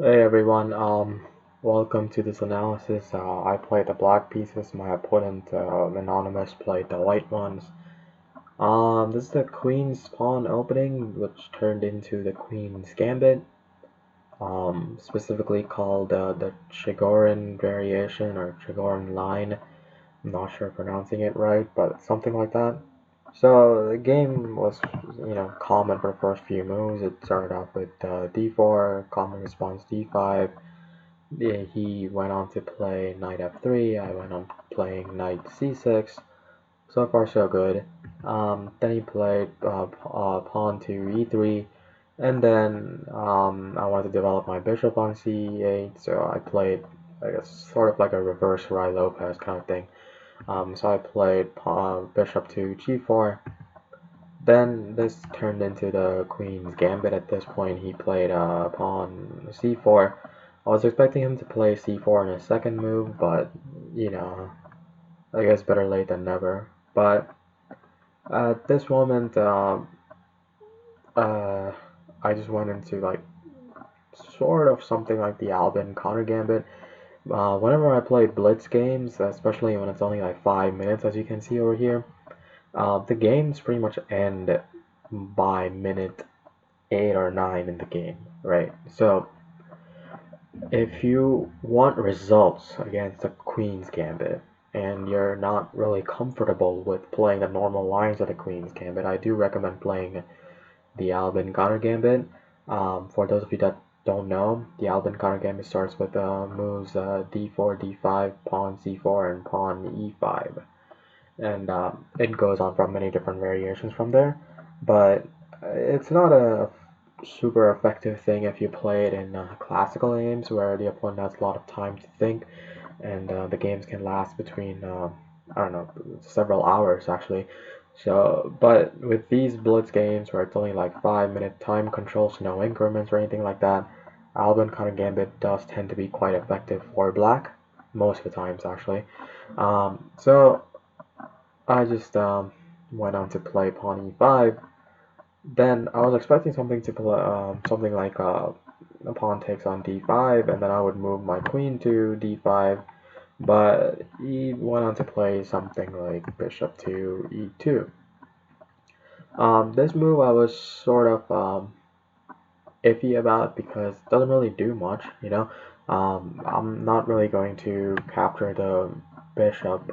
Hey everyone, welcome to this analysis. I played the black pieces, my opponent, Anonymous, played the white ones. This is the Queen's Pawn opening, which turned into the Queen's Gambit, specifically called the Chigorin variation or Chigorin line. I'm not sure pronouncing it right, but something like that. So the game was, common for the first few moves. It started off with d4, common response d5. Yeah, he went on to play knight f3. I went on playing knight c6. So far, so good. Then he played pawn to e3, and then I wanted to develop my bishop on c8, so I played, I guess, sort of like a reverse Rai Lopez kind of thing. So I played bishop to g4. Then this turned into the Queen's Gambit. At this point, he played pawn c4. I was expecting him to play c4 in a second move, but you know, I guess better late than never. But at this moment, uh, I just went into like sort of something like the Albin counter gambit. Whenever I play blitz games, especially when it's only like 5 minutes, as you can see over here, the games pretty much end by minute 8 or 9 in the game, right? So if you want results against the Queen's Gambit and you're not really comfortable with playing the normal lines of the Queen's Gambit, I do recommend playing the Albin Counter Gambit. For those of you that don't know, the Albin Counter Gambit starts with moves d4, d5, pawn c4, and pawn e5. And it goes on from many different variations from there. But it's not a super effective thing if you play it in classical games where the opponent has a lot of time to think, and the games can last between I don't know, several hours actually. So, but with these blitz games where it's only like 5 minute time controls, no increments or anything like that, Albin kind of gambit does tend to be quite effective for black most of the times actually. So I just went on to play pawn e5. Then I was expecting something to play, something like a pawn takes on d5, and then I would move my queen to d5. But he went on to play something like bishop to e2. This move I was sort of iffy about because it doesn't really do much, you know. I'm not really going to capture the bishop,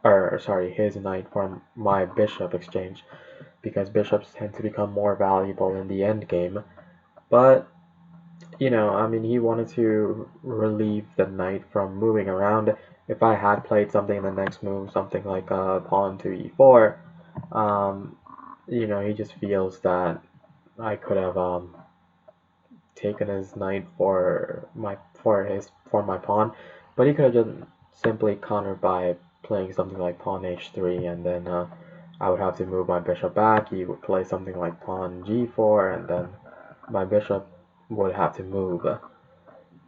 or sorry, his knight for my bishop exchange because bishops tend to become more valuable in the end game. But I mean, he wanted to relieve the knight from moving around. If I had played something in the next move, something like pawn to e4, um, he just feels that I could have taken his knight for my pawn, but he could have just simply countered by playing something like pawn h3, and then I would have to move my bishop back. He would play something like pawn g4, and then my bishop would have to move.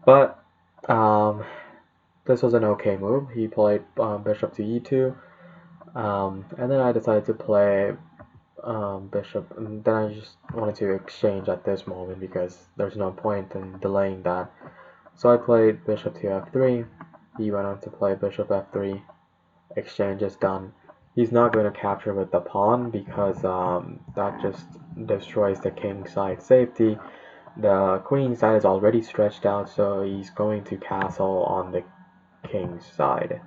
But um, this was an okay move. He played bishop to e2, and then I decided to play bishop, and then I just wanted to exchange at this moment because there's no point in delaying that. So I played bishop to f3. He went on to play bishop f3. Exchange is done. He's not going to capture with the pawn because that just destroys the king side safety. The queen side is already stretched out, so he's going to castle on the king's side.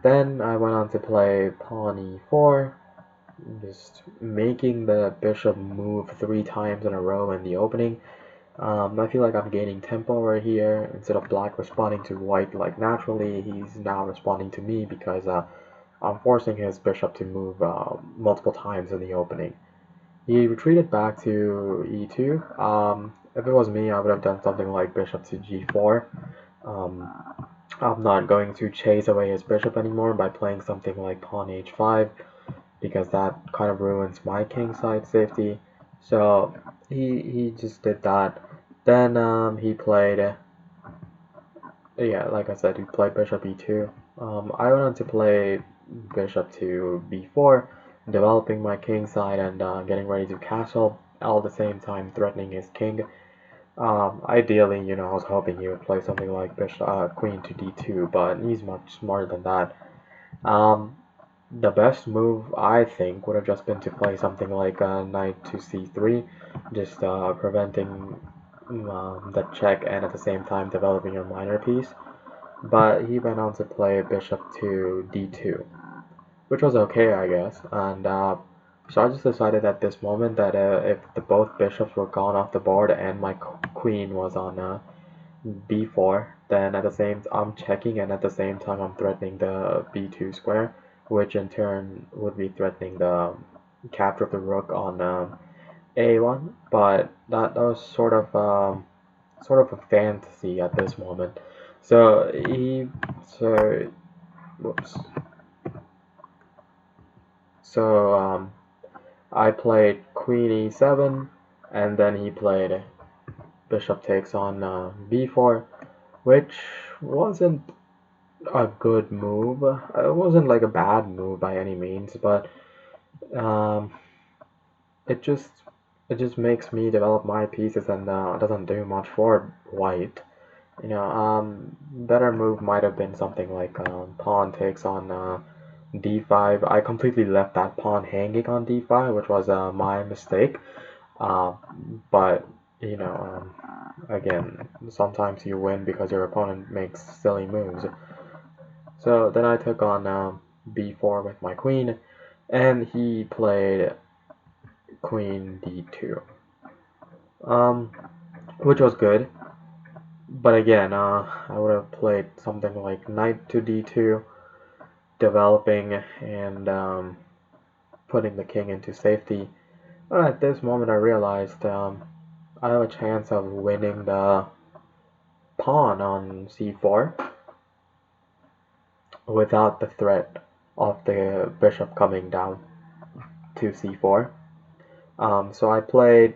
Then I went on to play pawn e4, just making the bishop move 3 times in a row in the opening. I feel like I'm gaining tempo right here. Instead of black responding to white like naturally, he's now responding to me because I'm forcing his bishop to move multiple times in the opening. He retreated back to e2. If it was me, I would have done something like bishop to g4. Um, I'm not going to chase away his bishop anymore by playing something like pawn h5 because that kind of ruins my king side safety. So he just did that. Then he played, yeah, like I said, he played bishop e2. I went on to play bishop to b4, developing my king side and getting ready to castle, all at the same time threatening his king. Ideally, I was hoping he would play something like Queen to D2, but he's much smarter than that. Um, the best move, I think, would have just been to play something like Knight to C3, just preventing the check and at the same time developing your minor piece. But he went on to play Bishop to D2, which was okay, I guess. And so I just decided at this moment that if both bishops were gone off the board and my queen was on b4, then at the same I'm checking and at the same time I'm threatening the b2 square, which in turn would be threatening the capture of the rook on a1. But that was sort of a fantasy at this moment. So so whoops. So I played queen e7, and then he played bishop takes on b4, which wasn't a good move. It wasn't like a bad move by any means, but um, it just makes me develop my pieces and doesn't do much for white. Better move might have been something like pawn takes on d5. I completely left that pawn hanging on d5, which was my mistake. Uh, but again, sometimes you win because your opponent makes silly moves. So then I took on b4 with my queen, and he played queen d2, um, which was good. But again, I would have played something like knight to d2, developing and putting the king into safety. But at this moment, I realized I have a chance of winning the pawn on c4 without the threat of the bishop coming down to c4. So I played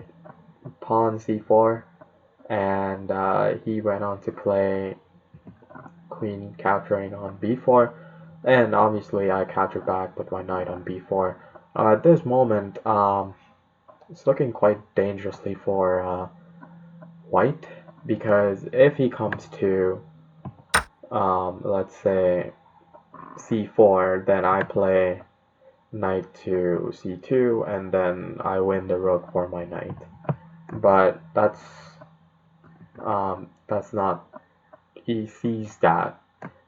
pawn c4, and he went on to play queen capturing on b4, and obviously I captured back with my knight on b4. At this moment, it's looking quite dangerously for white, because if he comes to, let's say, c4, then I play knight to c2, and then I win the rook for my knight. But that's not, he sees that.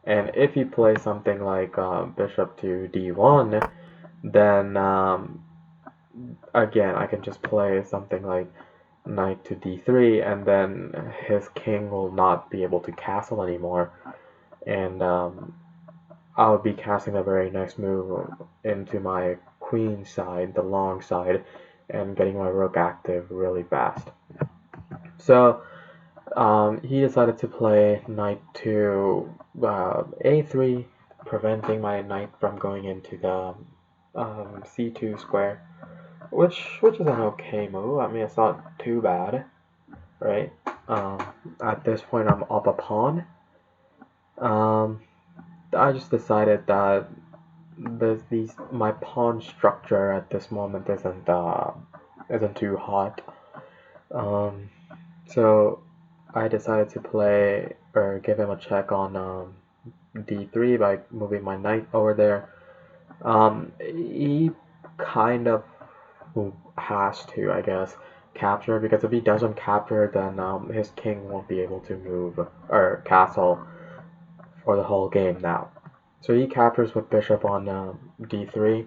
And if he plays something like bishop to d1, then again I can just play something like knight to d3, and then his king will not be able to castle anymore, and I'll be casting the very next move into my queen side, the long side, and getting my rook active really fast. So he decided to play knight to a3, preventing my knight from going into the c2 square, which is an okay move. I mean, it's not too bad, right? At this point, I'm up a pawn. I just decided that my pawn structure at this moment isn't too hot. So I decided to play or give him a check on d3 by moving my knight over there. He kind of has to, I guess, capture, because if he doesn't capture, then his king won't be able to move or castle for the whole game now. So he captures with bishop on d3,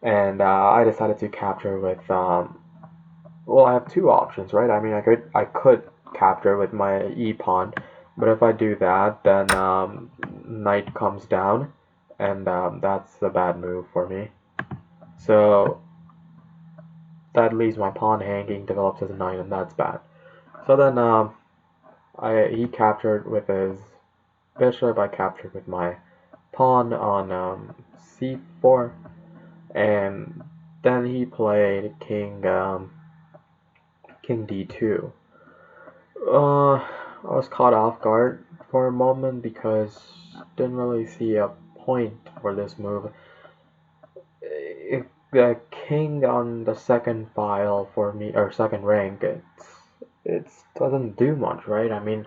and I decided to capture with well, I have two options, right? I mean, I could capture with my e pawn, but if I do that, then knight comes down, and that's a bad move for me. So that leaves my pawn hanging, develops as a knight, and that's bad. So then he captured with his bishop, I captured with my pawn on c4, and then he played king d2. I was caught off guard for a moment because didn't really see a point for this move. The king on the second file for me, or second rank, it doesn't do much, right? I mean,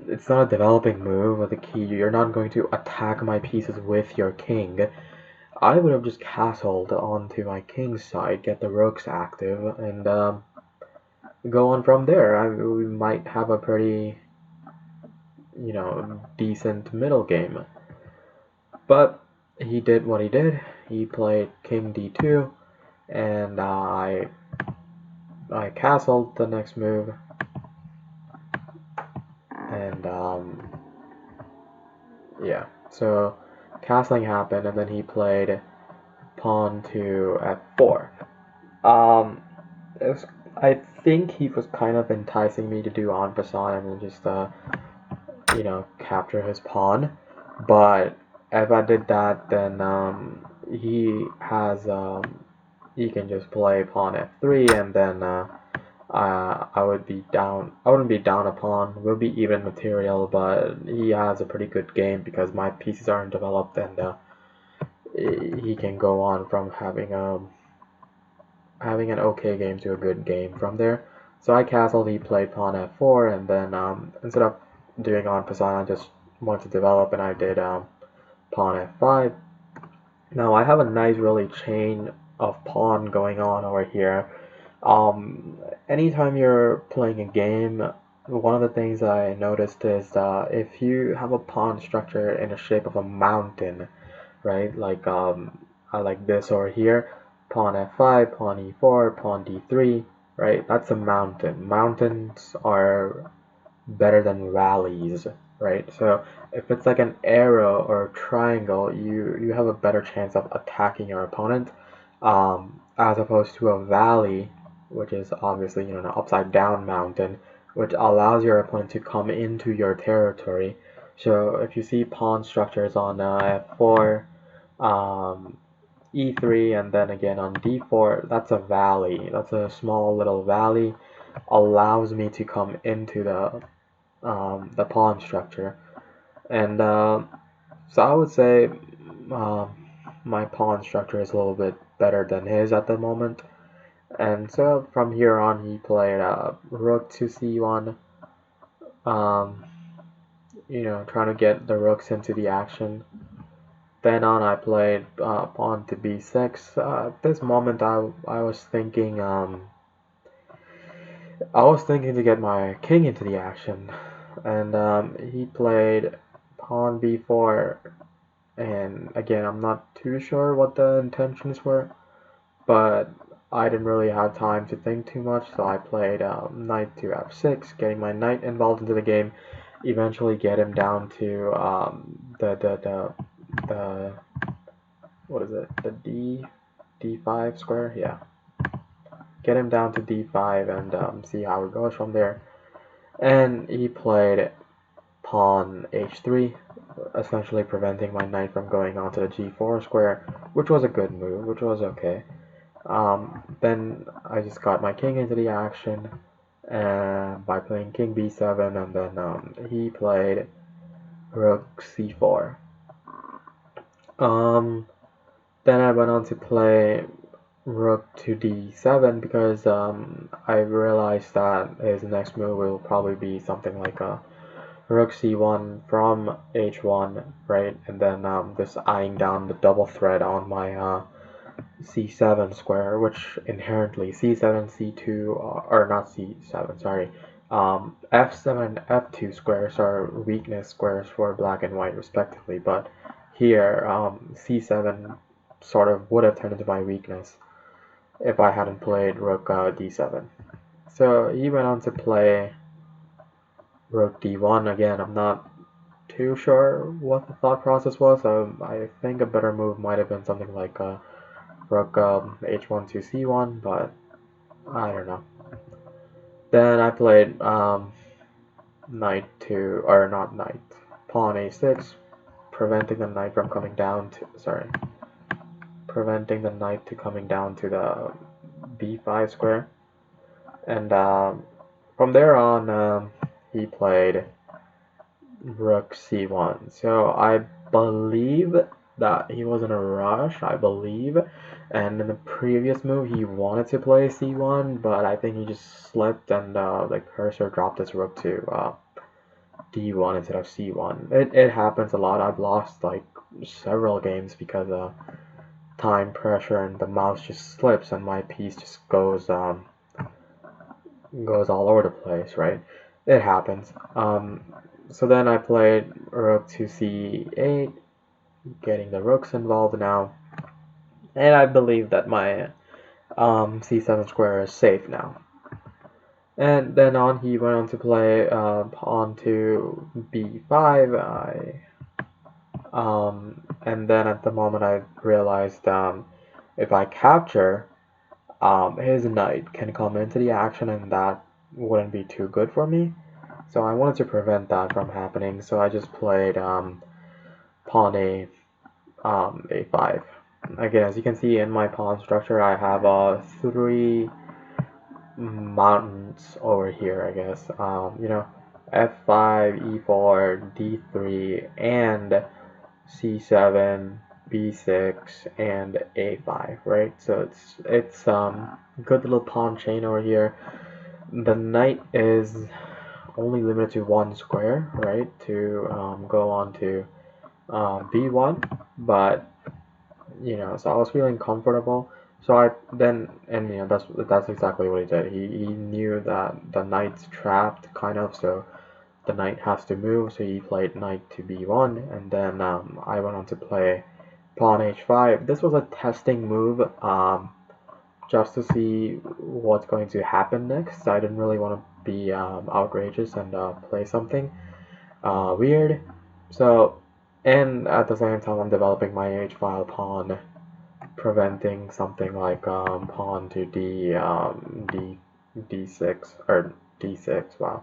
it's not a developing move with a key. You're not going to attack my pieces with your king. I would have just castled onto my king's side, get the rooks active, and go on from there. We might have a pretty, decent middle game. But he did what he did. He played king d2, and I castled the next move, and yeah. So castling happened, and then he played pawn to f4. It was, I think he was kind of enticing me to do en passant and then just capture his pawn. But if I did that, then he has he can just play pawn f3, and then I would be down. I wouldn't be down a pawn. We'll be even material, but he has a pretty good game because my pieces aren't developed, and he can go on from having an okay game to a good game from there. So I castled, he played pawn f4, and then instead of doing en passant, I just wanted to develop, and I did pawn f5. Now I have a nice really chain of pawn going on over here. Anytime you're playing a game, one of the things I noticed is if you have a pawn structure in the shape of a mountain, right? I like this over here, pawn f5, pawn e4, pawn d3, right? That's a mountain. Mountains are better than valleys, right? So if it's like an arrow or a triangle, you have a better chance of attacking your opponent, as opposed to a valley, which is obviously an upside down mountain, which allows your opponent to come into your territory. So if you see pawn structures on f4, e3, and then again on d4, that's a valley. That's a small little valley, allows me to come into the pawn structure. And so I would say my pawn structure is a little bit better than his at the moment. And so from here on, he played rook to c1, trying to get the rooks into the action. Then on, I played pawn to b6. At this moment, I was thinking to get my king into the action, and he played pawn b4. And again, I'm not too sure what the intentions were, but I didn't really have time to think too much, so I played knight to f6, getting my knight involved into the game. Eventually, get him down to the what is it? The d5 square, yeah. Get him down to d5 and see how it goes from there. And he played pawn h3, essentially preventing my knight from going onto the g4 square, which was a good move, which was okay. Then I just got my king into the action by playing king b7, and then he played rook c4. Then I went on to play rook to d7 because I realized that his next move will probably be something like a rook c1 from h1, right? And then just eyeing down the double threat on my c7 square, which inherently c7, c2, or not c7, sorry, f7 and f2 squares are weakness squares for black and white respectively, but here c7 sort of would have turned into my weakness if I hadn't played rook d7. So he went on to play rook d1. Again, I'm not too sure what the thought process was. I think a better move might have been something like rook h1 to c1, but I don't know. Then I played knight to, or not knight, pawn a6, preventing the knight from coming down to, preventing the knight to coming down to the b5 square. And from there on, he played rook c1. So I believe that he was in a rush, I believe, And in the previous move, he wanted to play c1, but I think he just slipped and the cursor dropped his rook to d1 instead of c1. It happens a lot. I've lost like several games because of time pressure and the mouse just slips and my piece just goes all over the place, right? It happens. So then I played rook to c8, getting the rooks involved now, and I believe that my c7 square is safe now. And then on he went on to play pawn to b5. And then at the moment I realized if I capture, his knight can come into the action and that wouldn't be too good for me. So I wanted to prevent that from happening, so I just played pawn a5. Again, as you can see in my pawn structure, I have 3 mountains over here, I guess. F5, E4, D3, and C7, B6, and A5, right? So it's good little pawn chain over here. The knight is only limited to 1 square, right? To go on to B1, but so I was feeling comfortable. So I then, and that's exactly what he did. He knew that the knight's trapped, kind of, so the knight has to move. So he played knight to b1, and then I went on to play pawn h5. This was a testing move, just to see what's going to happen next. I didn't really want to be outrageous and play something weird. So, and at the same time, I'm developing my h-file pawn, preventing something like pawn to d6 or d6. Wow,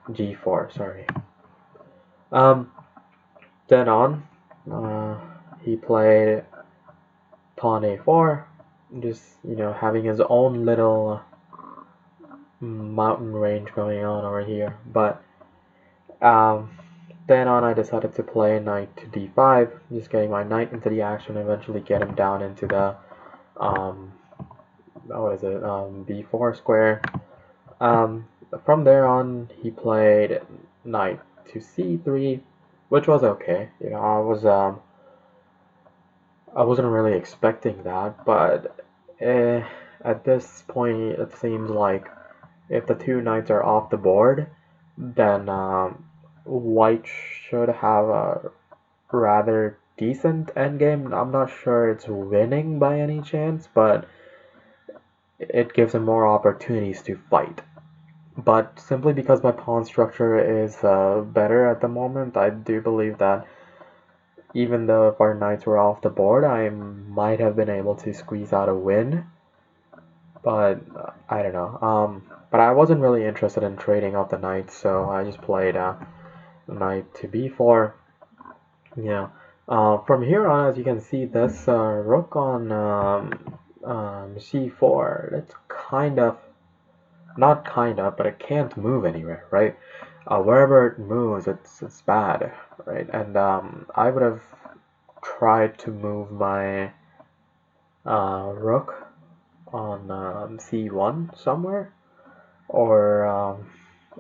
g4. Sorry. Then on, he played pawn a4, just having his own little mountain range going on over here. But then on, I decided to play knight to d5, just getting my knight into the action, eventually get him down into the b4 square. From there on, he played knight to c3, which was okay. I wasn't really expecting that, but at this point, it seems like if the 2 knights are off the board, then white should have a rather decent endgame. I'm not sure it's winning by any chance, but it gives him more opportunities to fight. But simply because my pawn structure is better at the moment, I do believe that even though if our knights were off the board, I might have been able to squeeze out a win. But I don't know. But I wasn't really interested in trading off the knights, so I just played knight to b4. From here on, as you can see, this rook on c4, it's but it can't move anywhere, right? Wherever it moves, it's bad, right? And I would have tried to move my rook on c1 somewhere, or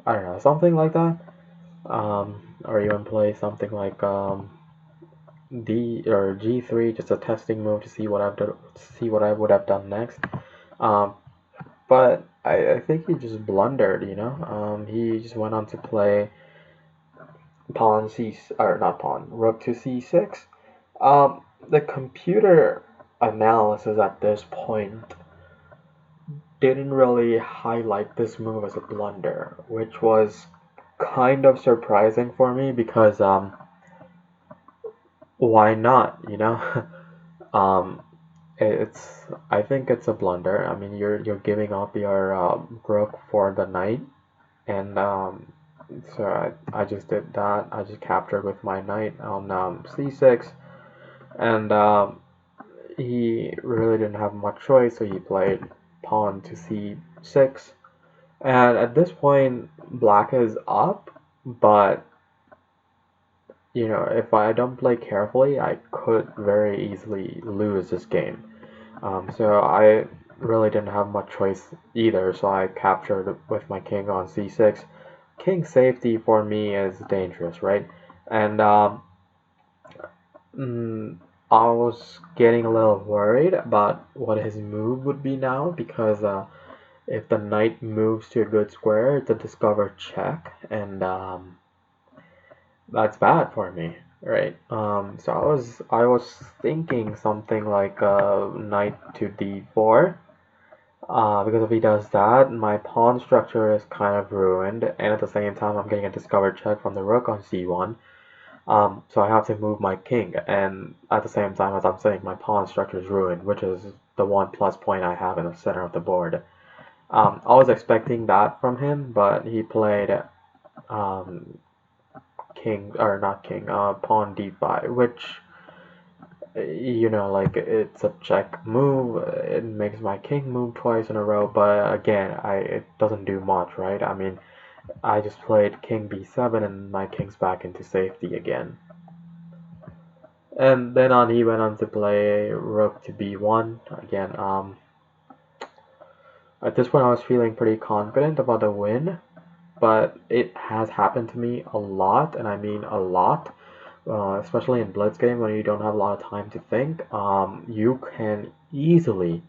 I don't know, something like that, or even play something like D or G3, just a testing move to see what I would have done next. But I think he just blundered, he just went on to play pawn rook to c6. The computer analysis at this point didn't really highlight this move as a blunder, which was kind of surprising for me because why not, I think it's a blunder. I mean, you're giving up your rook for the knight, and so I just did that. I just captured with my knight on c6, and he really didn't have much choice, so he played pawn to c6. And at this point, black is up, but if I don't play carefully, I could very easily lose this game. So I really didn't have much choice either, so I captured with my king on c6. King safety for me is dangerous, right? And mm, I was getting a little worried about what his move would be now because if the knight moves to a good square, it's a discovered check, and that's bad for me, right? So I was thinking something like knight to d4. Because if he does that, my pawn structure is kind of ruined, and at the same time, I'm getting a discovered check from the rook on c1. So I have to move my king, and at the same time, as I'm saying, my pawn structure is ruined, which is the one plus point I have in the center of the board. I was expecting that from him, but he played um, king, or not king, pawn d5, which, like it's a check move. It makes my king move twice in a row, but again, it doesn't do much, right? I mean, I just played king b7 and my king's back into safety again. And then he went on to play rook to b1 again. At this point, I was feeling pretty confident about the win, but it has happened to me a lot, and I mean a lot. Especially in blitz game when you don't have a lot of time to think, you can easily,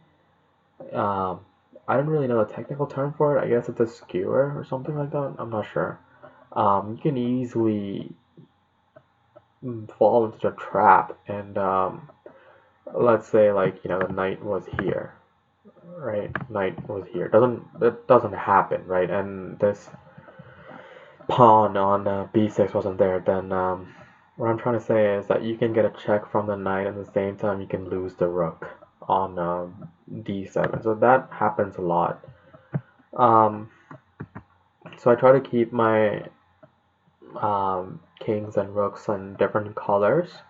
um, I don't really know the technical term for it. I guess it's a skewer or something like that. I'm not sure. You can easily fall into the trap, and let's say like the knight was here, right? Knight was here. That doesn't happen, right? And this pawn on b6 wasn't there, then what I'm trying to say is that you can get a check from the knight at the same time you can lose the rook on d7. So that happens a lot. So I try to keep my kings and rooks in different colors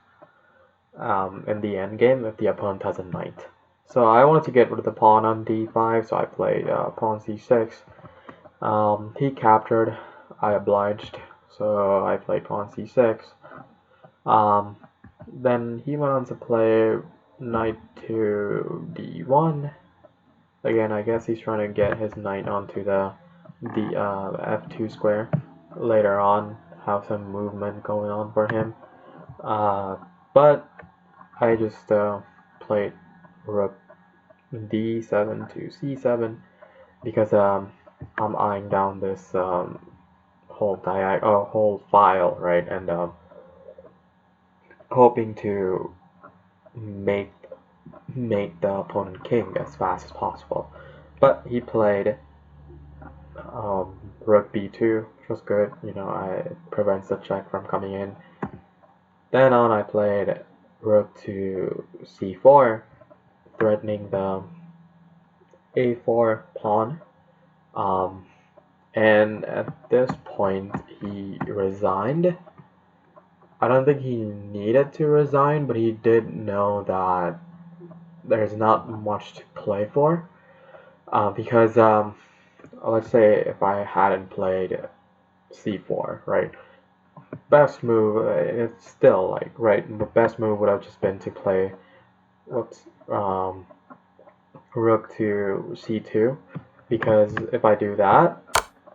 in the endgame if the opponent has a knight. So I wanted to get rid of the pawn on d5, so I played pawn c6. He captured, I obliged, so I played pawn c6. Then he went on to play knight to d1. Again, I guess he's trying to get his knight onto the f2 square. Later on, have some movement going on for him. But I just played rook d7 to c7 because I'm eyeing down this whole file, right, and hoping to make the opponent king as fast as possible. But he played rook b2, which was good. It prevents the check from coming in. Then I played rook to c4, threatening the a4 pawn. And at this point, he resigned. I don't think he needed to resign, but he did know that there's not much to play for. Because let's say if I hadn't played c4, right? Best move, it's still like, right? The best move would have just been to play rook to c2, because if I do that,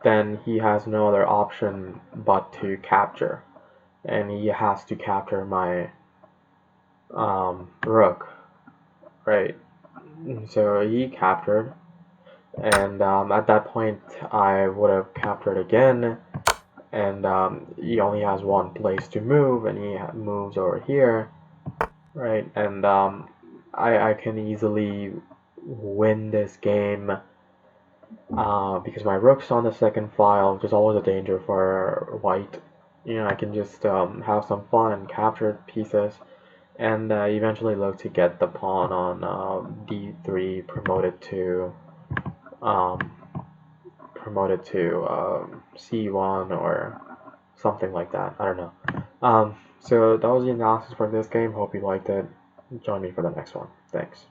then he has no other option but to capture, and he has to capture my rook, right? So he captured, and at that point I would have captured again, and he only has one place to move, and he moves over here, right? And I can easily win this game because my rook's on the second file, which is always a danger for white. I can just have some fun and capture pieces, and eventually look to get the pawn on d3 promoted to c1 or something like that. I don't know. So that was the analysis for this game. Hope you liked it. Join me for the next one. Thanks.